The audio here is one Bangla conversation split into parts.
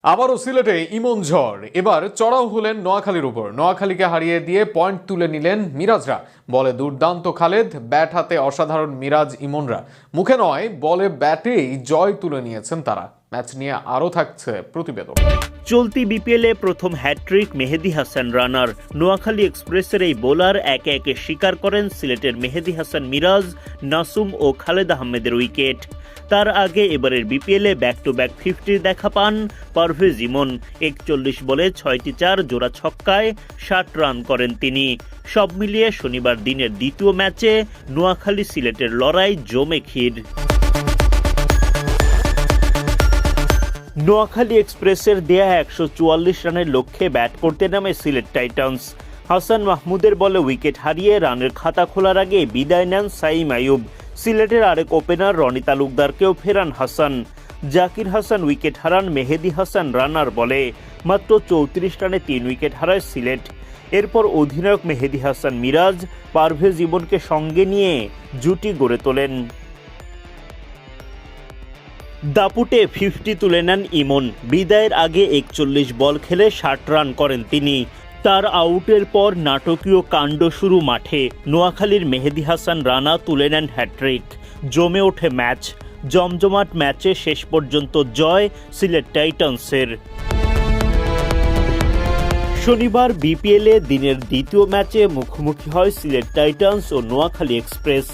আবারও সিলেটে ইমন ঝড়, এবার চড়াও হলেন নোয়াখালীর উপর। নোয়াখালীকে হারিয়ে দিয়ে পয়েন্ট তুলে নিলেন মিরাজরা। বলে দুর্দান্ত খালেদ, ব্যাট হাতে অসাধারণ মিরাজ ইমনরা। মুখে নয়, বলে ব্যাটেই জয় তুলে নিয়েছেন তারা। ম্যাচ নিয়ে আরও থাকছে প্রতিবেদন। চলতি বিপিএলে প্রথম হ্যাট্রিক মেহেদী হাসান রানার। নোয়াখালী এক্সপ্রেসের এই বোলার একে একে শিকার করেন সিলেটের মেহেদী হাসান মিরাজ, নাসুম ও খালেদ আহমেদের উইকেট। তার আগে এবারের বিপিএলে ব্যাক টু ব্যাক 50 দেখা পান পারভেজ ইমন। 41 বলে 6টি 4 জোড়া ছক্কায় 60 রান করেন তিনি। সব মিলিয়ে শনিবার দিনের দ্বিতীয় ম্যাচে নোয়াখালী সিলেটের লড়াই জমে ক্ষীর। নোয়াখালী এক্সপ্রেসের দেয়া 144 রানের লক্ষ্যে ব্যাট করতে নামে সিলেট টাইটান্স। হাসান মাহমুদের বলে উইকেট হারিয়ে রানের খাতা খোলার আগে বিদায় নেন সাইম আইয়ুব। সিলেটের আরেক ওপেনার রনি তালুকদারকেও ফেরান হাসান। জাকির হাসান উইকেট হারান মেহেদী হাসান রানার বলে। মাত্র 34 রানে 3 উইকেট হারায় সিলেট। এরপর অধিনায়ক মেহেদী হাসান মিরাজ পারভেজ ইমনকে সঙ্গে নিয়ে জুটি গড়ে তোলেন। দাপুটে 50 তুলে নেন ইমন। বিদায়ের আগে 41 বল খেলে 60 রান করেন তিনি। তার আউটের পর নাটকীয় কাণ্ড শুরু মাঠে। নোয়াখালীর মেহেদী হাসান রানা তুলে নেন হ্যাট্রিক। জমে ওঠে ম্যাচ। জমজমাট ম্যাচে শেষ পর্যন্ত জয় সিলেট টাইটান্সের। শনিবার বিপিএলে দিনের দ্বিতীয় ম্যাচে মুখোমুখি হয় সিলেট টাইটান্স ও নোয়াখালী এক্সপ্রেস।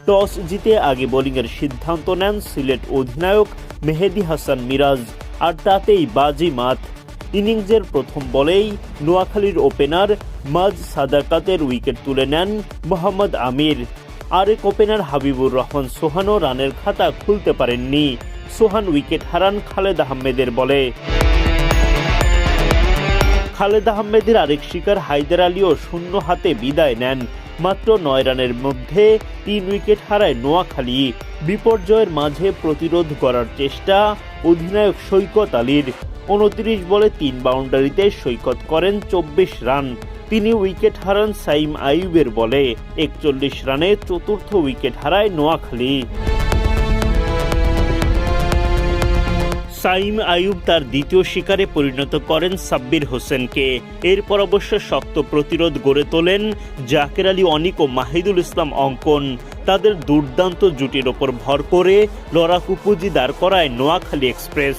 টস জিতে আগে বোলিংয়ের সিদ্ধান্ত নেন সিলেট অধিনায়ক মেহেদী হাসান মিরাজ, আর তাতেই বাজিমাত। ইনিংসের প্রথম বলেই নোয়াখালীর ওপেনার মাজ সাদাকাতের উইকেট তুলে নেন মোহাম্মদ আমির। আরেক ওপেনার হাবিবুর রহমান সোহানও রানের খাতা খুলতে পারেননি। সোহান উইকেট হারান খালেদ আহমেদের বলে। খালেদ আহমেদের আরেক শিকার হায়দার আলীও শূন্য হাতে বিদায় নেন। মাত্র 9 রানের মধ্যে 3 উইকেট হারায় নোয়াখালী। বিপর্যয়ের মাঝে প্রতিরোধ করার চেষ্টা অধিনায়ক সৈকত আলীর। 29 বলে 3 বাউন্ডারিতে সৈকত করেন 24 রান। তিনি উইকেট হারান সাইম আইয়ুবের বলে। 41 রানে চতুর্থ উইকেট হারায় নোয়াখালী। সাইম আইয়ুব তার দ্বিতীয় শিকারে পরিণত করেন সাব্বির হোসেনকে। এরপর অবশ্য শক্ত প্রতিরোধ গড়ে তোলেন জাকের আলী অনিক ও মাহিদুল ইসলাম অঙ্কন। তাদের দুর্দান্ত জুটির ওপর ভর করে লড়াকু পুঁজি দাঁড় করায় নোয়াখালী এক্সপ্রেস।